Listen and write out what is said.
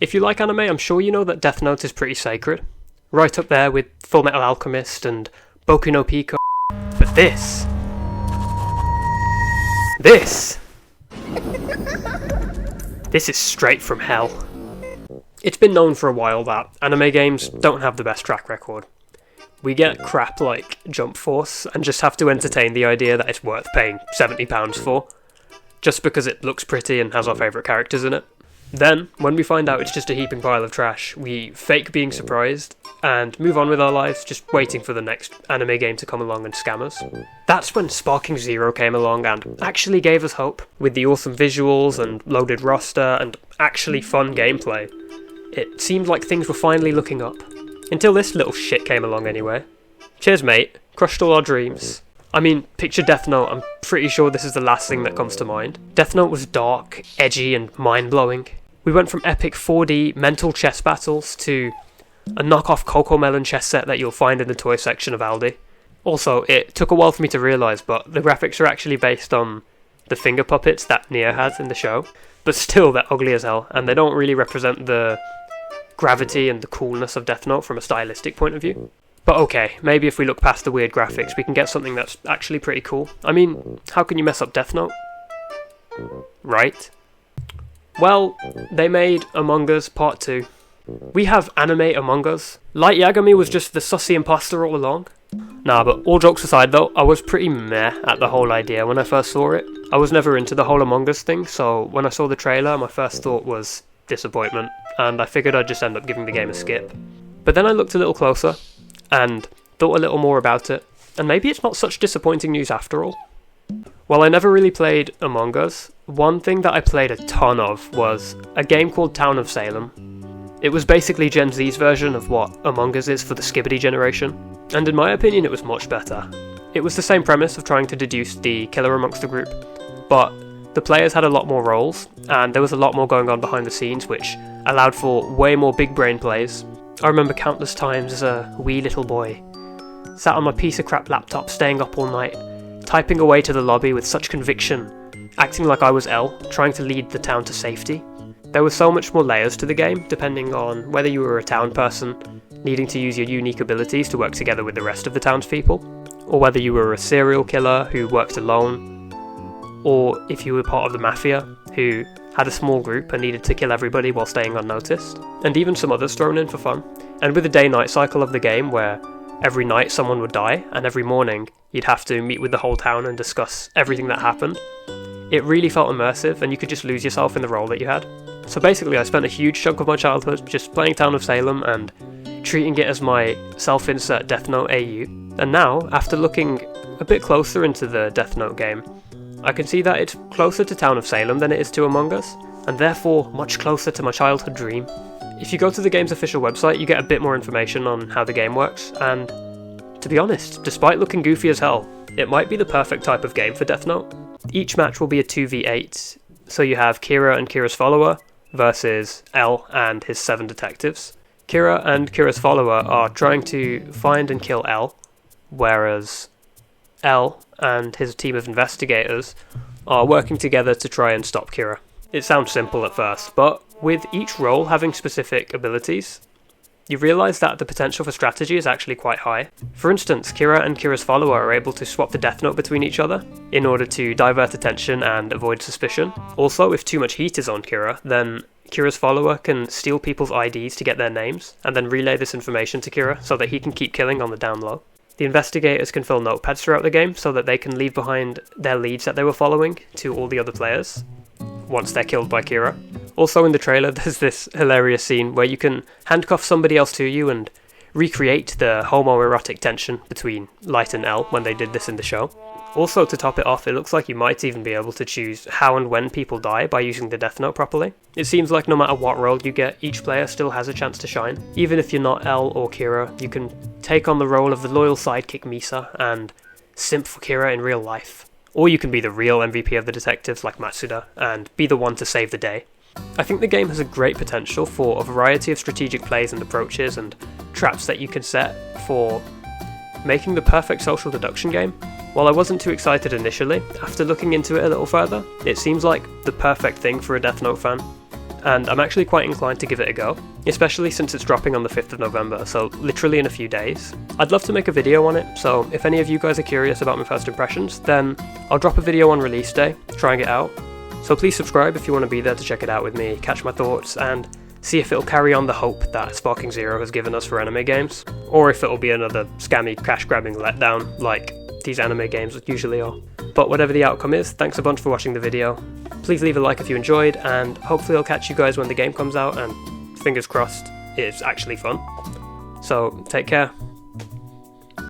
If you like anime, I'm sure you know that Death Note is pretty sacred. Right up there with Full Metal Alchemist and Boku no Pico. But this is straight from hell. It's been known for a while that anime games don't have the best track record. We get crap like Jump Force and just have to entertain the idea that it's worth paying £70 for, just because it looks pretty and has our favourite characters in it. Then, when we find out it's just a heaping pile of trash, we fake being surprised and move on with our lives, just waiting for the next anime game to come along and scam us. That's when Sparking Zero came along and actually gave us hope, with the awesome visuals and loaded roster and actually fun gameplay. It seemed like things were finally looking up. Until this little shit came along anyway. Cheers mate, crushed all our dreams. I mean, picture Death Note, I'm pretty sure this is the last thing that comes to mind. Death Note was dark, edgy and mind-blowing. We went from epic 4D mental chess battles to a knockoff Coco Melon chess set that you'll find in the toy section of Aldi. Also, it took a while for me to realise, but the graphics are actually based on the finger puppets that Nia has in the show. But still, they're ugly as hell, and they don't really represent the gravity and the coolness of Death Note from a stylistic point of view. But okay, maybe if we look past the weird graphics, we can get something that's actually pretty cool. I mean, how can you mess up Death Note? Right? Well, they made Among Us Part 2. We have anime Among Us. Light Yagami was just the sussy imposter all along. Nah, but all jokes aside though, I was pretty meh at the whole idea when I first saw it. I was never into the whole Among Us thing, so when I saw the trailer, my first thought was disappointment, and I figured I'd just end up giving the game a skip. But then I looked a little closer, and thought a little more about it, and maybe it's not such disappointing news after all. While I never really played Among Us, one thing that I played a ton of was a game called Town of Salem. It was basically Gen Z's version of what Among Us is for the Skibidi generation, and in my opinion it was much better. It was the same premise of trying to deduce the killer amongst the group, but the players had a lot more roles, and there was a lot more going on behind the scenes, which allowed for way more big brain plays. I remember countless times as a wee little boy, sat on my piece of crap laptop staying up all night, typing away to the lobby with such conviction, acting like I was L, trying to lead the town to safety. There were so much more layers to the game, depending on whether you were a town person, needing to use your unique abilities to work together with the rest of the townspeople, or whether you were a serial killer who worked alone, or if you were part of the mafia, who had a small group and needed to kill everybody while staying unnoticed, and even some others thrown in for fun. And with the day-night cycle of the game, where every night someone would die, and every morning you'd have to meet with the whole town and discuss everything that happened, it really felt immersive, and you could just lose yourself in the role that you had. So basically I spent a huge chunk of my childhood just playing Town of Salem and treating it as my self-insert Death Note AU. And now, after looking a bit closer into the Death Note game, I can see that it's closer to Town of Salem than it is to Among Us, and therefore much closer to my childhood dream. If you go to the game's official website, you get a bit more information on how the game works, and to be honest, despite looking goofy as hell, it might be the perfect type of game for Death Note. Each match will be a 2v8, so you have Kira and Kira's follower versus L and his 7 detectives. Kira and Kira's follower are trying to find and kill L, whereas L and his team of investigators are working together to try and stop Kira. It sounds simple at first, but with each role having specific abilities, you realise that the potential for strategy is actually quite high. For instance, Kira and Kira's follower are able to swap the Death Note between each other in order to divert attention and avoid suspicion. Also, if too much heat is on Kira, then Kira's follower can steal people's IDs to get their names, and then relay this information to Kira so that he can keep killing on the down low. The investigators can fill notepads throughout the game so that they can leave behind their leads that they were following to all the other players once they're killed by Kira. Also in the trailer there's this hilarious scene where you can handcuff somebody else to you and recreate the homoerotic tension between Light and L when they did this in the show. Also, to top it off, it looks like you might even be able to choose how and when people die by using the Death Note properly. It seems like no matter what role you get, each player still has a chance to shine. Even if you're not L or Kira, you can take on the role of the loyal sidekick Misa and simp for Kira in real life. Or you can be the real MVP of the detectives like Matsuda and be the one to save the day. I think the game has a great potential for a variety of strategic plays and approaches and traps that you can set for making the perfect social deduction game. While I wasn't too excited initially, after looking into it a little further, it seems like the perfect thing for a Death Note fan. and I'm actually quite inclined to give it a go, especially since it's dropping on the 5th of November, so literally in a few days. I'd love to make a video on it, so if any of you guys are curious about my first impressions, then I'll drop a video on release day, trying it out. So please subscribe if you want to be there to check it out with me, catch my thoughts, and see if it'll carry on the hope that Sparking Zero has given us for anime games, or if it'll be another scammy cash-grabbing letdown like these anime games usually are. But whatever the outcome is, thanks a bunch for watching the video. Please leave a like if you enjoyed, and hopefully I'll catch you guys when the game comes out, and fingers crossed it's actually fun. So take care.